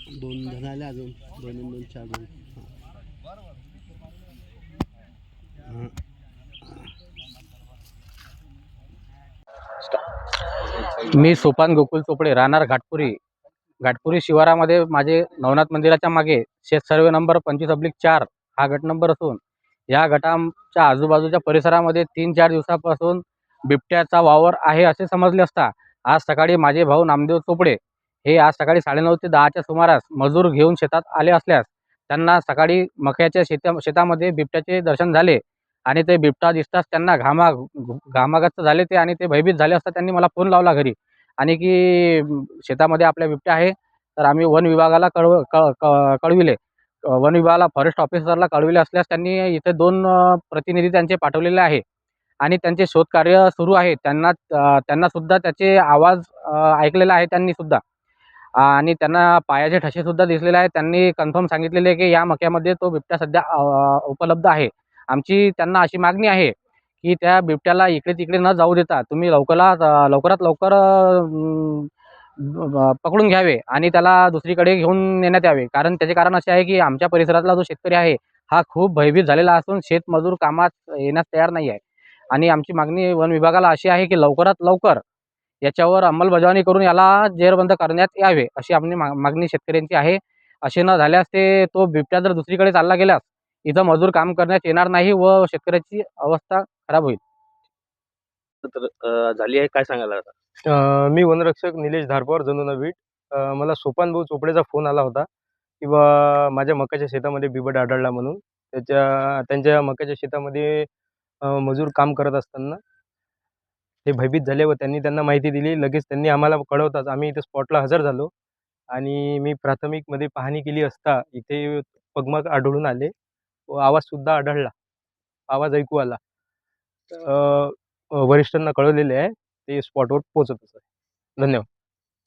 दोन जण आले अजून, 2 आणि 2 4 जण. हां. मी सोपान गोकुल चोपडे, राहणार घाटपुरी. घाटपुरी शिवारामध्ये माझे नवनाथ मंदिराच्या मागे शेत सर्वे नंबर 25/4 हा गट नंबर असून या गटाच्या आजूबाजूच्या परिसरामध्ये 3-4 दिवसापासून बिबट्याचा वावर आहे असे समजले असता आज सकाळी माझे भाऊ नामदेव चोपडे हे आज सकाळी 9:30 ते 10च्या सुमारास मजूर घेऊन शेतात आले असल्यास त्यांना सकाळी मक्याच्या शेतामध्ये बिबट्याचे दर्शन झाले आणि ते बिबटा दिसताच त्यांना घामाघात झाले ते आणि ते भयभीत झाले असता त्यांनी मला फोन लावला घरी आणि की शेतामध्ये आपल्या बिबट्या आहे. तर आम्ही वन विभागाला कळविले. वन विभागाला फॉरेस्ट ऑफिसरला कळविले असल्यास त्यांनी इथे 2 प्रतिनिधी त्यांचे पाठवलेले आहे आणि त्यांचे शोधकार्य सुरू आहे. त्यांना सुद्धा त्याचे आवाज ऐकलेला आहे त्यांनी सुद्धा आणि त्यांना पायाचे ठसेसुद्धा दिसलेले आहेत. त्यांनी कन्फर्म सांगितलेले आहे की या मक्यामध्ये तो बिबट्या सध्या उपलब्ध आहे. आमची त्यांना अशी मागणी आहे की त्या बिबट्याला इकडे-तिकडे न जाऊ देता तुम्ही लवकरात लवकर पकडून घ्यावे आणि त्याला दुसरीकडे घेऊन नेण्यात यावे. त्याचे कारण असे आहे की आमच्या परिसरातला जो शेतकरी आहे हा खूप भयभीत झालेला असून शेतमजूर कामात येण्यास तयार नाही आहे आणि आमची मागणी वन विभागाला अशी आहे की लवकरात लवकर याच्यावर अंमलबजावणी करून याला जेरबंद करण्यात यावे अशी आपली मागणी शेतकऱ्यांची आहे. असे न झाल्यास तो बिबट्या जर दुसरीकडे चालला गेल्यास इथं मजूर काम करण्यात येणार नाही व शेतकऱ्याची अवस्था खराब होईल. तर झाली आहे काय सांगायला आता? मी वनरक्षक निलेश धारपवार जनुनावीट. मला सोपान भाऊ चोपडेचा फोन आला होता की माझ्या मक्याच्या शेतामध्ये बिबट आढळला म्हणून. त्यांच्या मक्याच्या शेतामध्ये मजूर काम करत असताना ते भयभीत झाले व त्यांना माहिती दिली. लगेच त्यांनी आम्हाला कळवताच आम्ही इथे स्पॉटला हजर झालो आणि मी प्राथमिकमध्ये पाहणी केली असता इथे पगमग आढळून आले व आवाजसुद्धा आढळला. आवाज ऐकू आला. वरिष्ठांना कळवलेले आहे. ते स्पॉटवर पोहोचतच आहे. धन्यवाद.